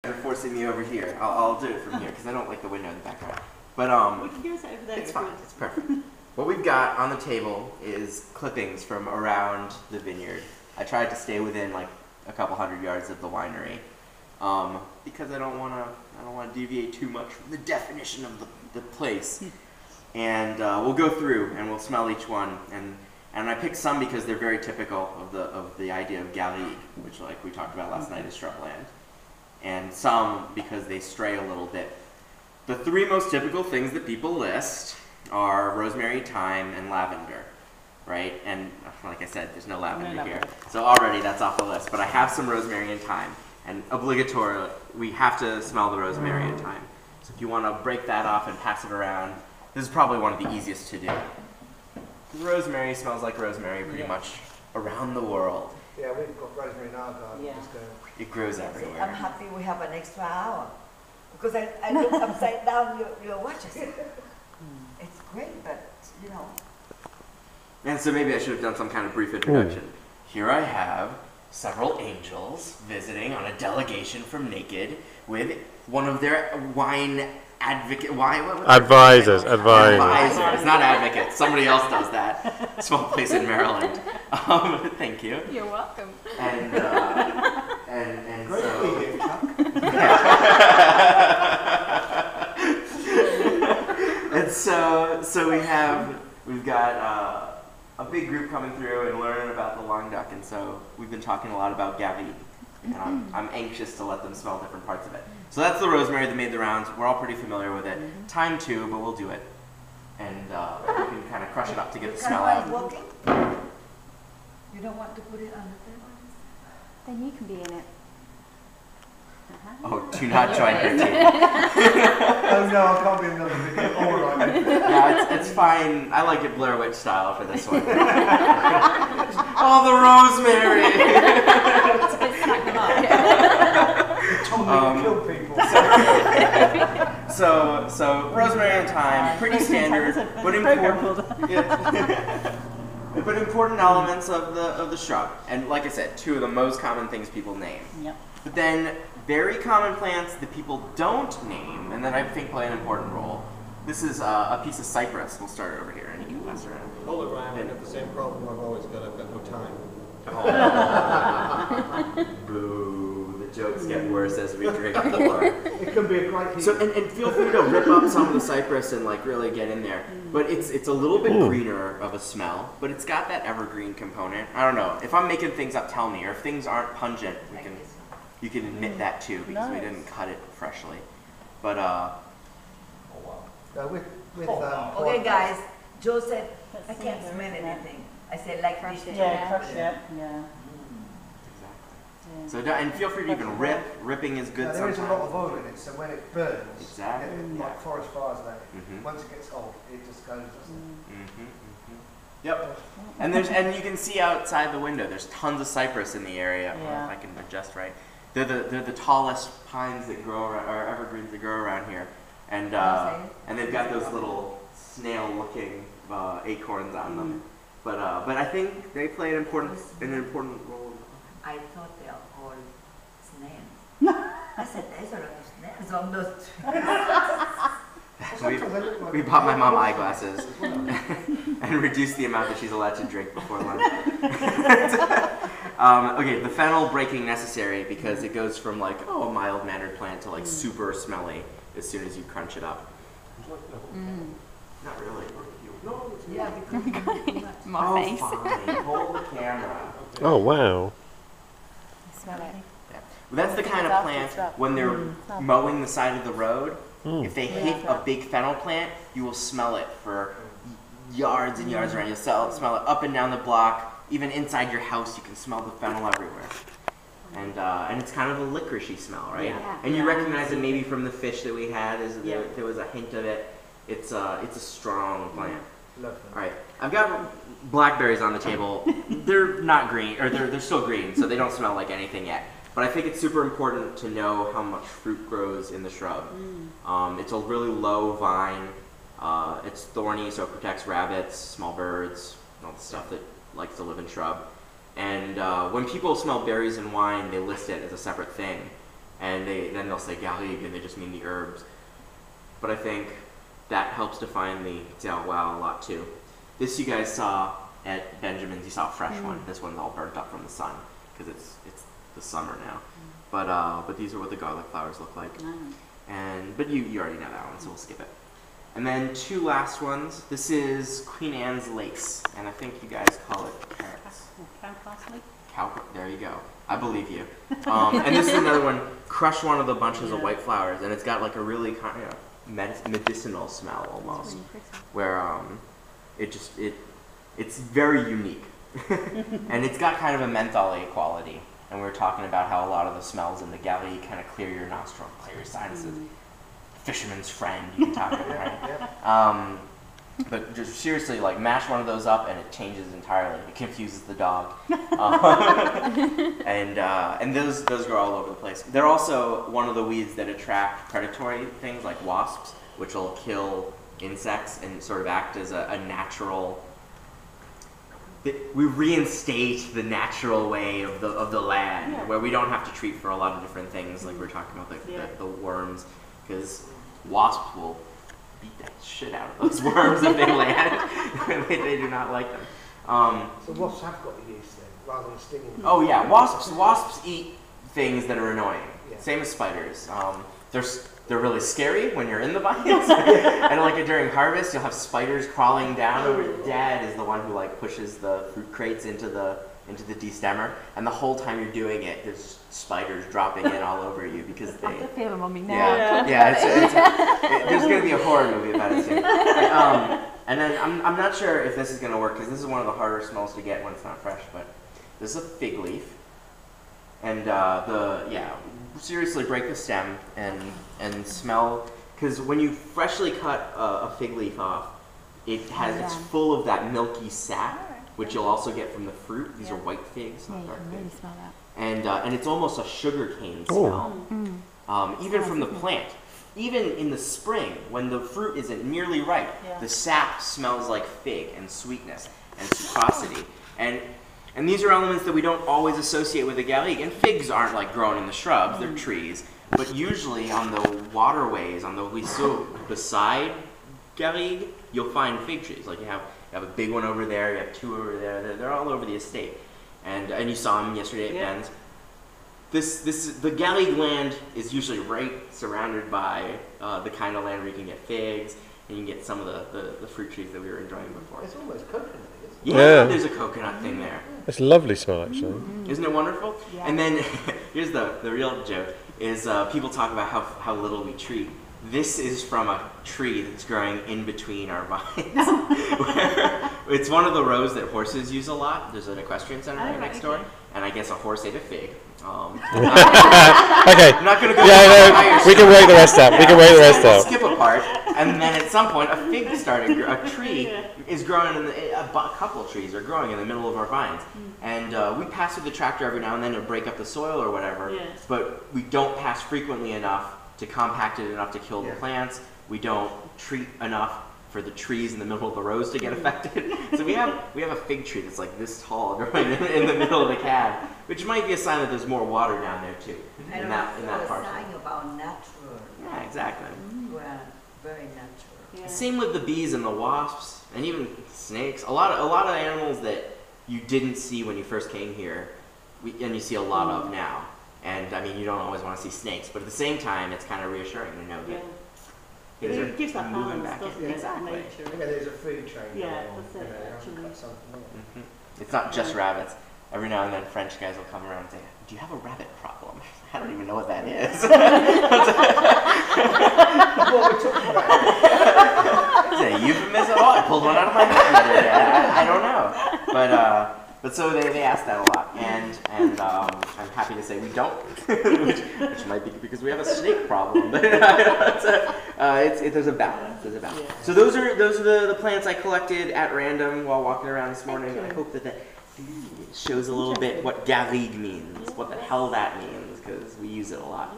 You're forcing me over here. I'll do it from here because I don't like the window in the background. But we can use it over there. it's fine. It's perfect. What we've got on the table is clippings from around the vineyard. I tried to stay within like a couple hundred yards of the winery because I don't want to deviate too much from the definition of the place. And we'll go through and we'll smell each one. And I picked some because they're very typical of the idea of Garrigue, which, like we talked about last night, is shrubland. And some because they stray a little bit. The three most typical things that people list are rosemary, thyme, and lavender, right? And like I said, there's no lavender here. So already that's off the list. But I have some rosemary and thyme. And obligatory, we have to smell the rosemary and thyme. So if you want to break that off and pass it around, this is probably one of the easiest to do. Rosemary smells like rosemary pretty much around the world. Yeah, we've got rosemary in our garden. Yeah. It grows everywhere. I'm happy we have an extra hour. Because I look upside down your watch. I said, it's great, but, you know. And so maybe I should have done some kind of brief introduction. Here I have several angels visiting on a delegation from Naked with one of their wine advocate. Advisors, advisors, not advocates. Somebody else does that. Small place in Maryland. Thank you. You're welcome. And Great so. idea, Chuck. And so we've got a big group coming through and learning about the Languedoc, and so we've been talking a lot about Garrigue, and I'm anxious to let them smell different parts of it. So that's the rosemary that made the rounds. We're all pretty familiar with it. Thyme too, but we'll do it, and we can kind of crush it up to get the smell out. Walking? You don't want to put it on the table? Then you can be in it. Oh, do not join her team. Oh no, I can't be in another video. All right. Yeah, it's fine. I like it Blair Witch style for this one. Oh, the rosemary! It's a bit snack them up. Tommy kill people. So rosemary and thyme, pretty standard, but important. Yeah. But important elements of the shrub, and like I said, two of the most common things people name. Yep. But then very common plants that people don't name, and that I think play an important role. This is a piece of cypress. We'll start it over here, and you can pass it around. All around, I have the same problem I've always got. I've got no time. Oh. Boo! The jokes get worse as we drink more. It can be a great. So and feel free to rip up some of the cypress and like really get in there. But it's a little bit greener of a smell, but it's got that evergreen component. I don't know. If I'm making things up, tell me. Or if things aren't pungent, you can admit that too because we didn't cut it freshly. But Okay, guys. Joe said, I can't smell anything. I said, like this. Yeah, crush it. Yeah. Exactly. So and feel free to even rip. Ripping is good There sometimes. is a lot of oil in it, so when it burns, Exactly. like forest fires, Mhm. once it gets old, it just goes, doesn't it? Yep. And you can see outside the window. There's tons of cypress in the area. Yeah. If I can adjust right. They're the tallest pines that grow around, or evergreens that grow around here, and they've got those little snail-looking acorns on them. But I think they play an important role. I thought they are all snails. I said, there's a lot of snails on those trees. We bought my mom eyeglasses and reduced the amount that she's allowed to drink before lunch. Okay, the fennel breaking necessary because it goes from like a mild-mannered plant to like super smelly as soon as you crunch it up. Not really. No, Yeah, because My face. fine. Hold the camera. Oh, wow. Smell it. Yeah. Well, that's the kind of plant when they're mowing the side of the road. If they hit a big fennel plant, you will smell it for yards and yards around. You'll smell it up and down the block. Even inside your house, you can smell the fennel everywhere. And it's kind of a licoricey smell, right? Yeah. And you recognize it maybe from the fish that we had. There was a hint of it. It's a strong plant. Love them. All right, I've got blackberries on the table. They're not green, or they're still green, so they don't smell like anything yet. But I think it's super important to know how much fruit grows in the shrub. It's a really low vine. It's thorny, so it protects rabbits, small birds, all the stuff that likes to live in shrub. And when people smell berries in wine, they list it as a separate thing. and then they'll say garrigue, and they just mean the herbs. But I think that helps define the terroir a lot too. This you guys saw at Benjamin's. You saw a fresh one. This one's all burnt up from the sun because it's the summer now. But these are what the garlic flowers look like. But you already know that one, so we'll skip it. And then two last ones. This is Queen Anne's lace, and I think you guys call it carrots. Cow parsley? There you go. I believe you. And this is another one. Crush one of the bunches of white flowers, and it's got like a really kind of medicinal smell almost, where it's very unique, and it's got kind of a menthol-y quality. And we were talking about how a lot of the smells in the garrigue kind of clear your nostril, clear your sinuses. Fisherman's friend, you can talk about, right? But just seriously, like mash one of those up and it changes entirely. It confuses the dog. And those grow all over the place. They're also one of the weeds that attract predatory things like wasps, which will kill insects and sort of act as a natural. We reinstate the natural way of the land, where we don't have to treat for a lot of different things, like we were talking about the worms, because wasps will beat the shit out of those worms if they land. They do not like them. So wasps have got the use then, rather than stinging. Oh yeah, wasps eat things that are annoying. Yeah. Same as spiders. They're really scary when you're in the vines, and like during harvest, you'll have spiders crawling down over. Dad is the one who like pushes the fruit crates into the destemmer, and the whole time you're doing it, there's spiders dropping in all over you because I can feel them on me now. There's gonna be a horror movie about it soon. And then I'm not sure if this is gonna work because this is one of the harder smells to get when it's not fresh. But this is a fig leaf, and seriously break the stem and smell, because when you freshly cut a fig leaf off, it's full of that milky sap, which you'll also get from the fruit. These are white figs, not dark really figs. smell that. And it's almost a sugar cane smell, even from the plant. Even in the spring, when the fruit isn't nearly ripe, the sap smells like fig and sweetness and sucrosity. And these are elements that we don't always associate with the garrigue. And figs aren't like growing in the shrubs, they're trees. But usually on the waterways, on the ruisseaux beside garrigue, you'll find fig trees. Like you have a big one over there, you have two over there, they're all over the estate. And you saw them yesterday at Ben's. The garrigue land is usually right surrounded by the kind of land where you can get figs, and you can get some of the fruit trees that we were enjoying before. It's almost coconut, isn't it? Yeah, there's a coconut thing there. It's a lovely smell, actually. Isn't it wonderful? Yeah. And then here's the real joke, is people talk about how little we treat. This is from a tree that's growing in between our vines. It's one of the rows that horses use a lot. There's an equestrian center right next door, and I guess a horse ate a fig. Okay. I'm not going to go we can wait the rest out. We'll skip a part, and then at some point, a tree is growing, a couple of trees are growing in the middle of our vines. And we pass with the tractor every now and then to break up the soil or whatever, but we don't pass frequently enough to compact it enough to kill the plants. We don't treat enough for the trees in the middle of the rows to get affected. So we have a fig tree that's like this tall growing in the middle of the cab, which might be a sign that there's more water down there too. In that part. A sign about natural. Yeah, exactly. Well, very natural. Yeah. Same with the bees and the wasps and even snakes. A lot of animals that you didn't see when you first came here, and you see a lot of now. And I mean, you don't always want to see snakes, but at the same time, it's kind of reassuring to know that. It gives that moving balance, back doesn't in. it? That Exactly. nature. Yeah, there's a food chain. Yeah, going on, that's it, you know, actually. that's something else. It's not just rabbits. Every now and then, French guys will come around and say, "Do you have a rabbit problem?" I don't even know what that is. What we're talking about. Is it a euphemism? Oh, I pulled one out of my hat the other day. I don't know. But so they ask that a lot, and I'm happy to say we don't, which might be because we have a snake problem. But there's a balance. There's a balance. Yeah. So those are the plants I collected at random while walking around this morning. I hope that shows a little bit what garrigue means, what the hell that means, because we use it a lot.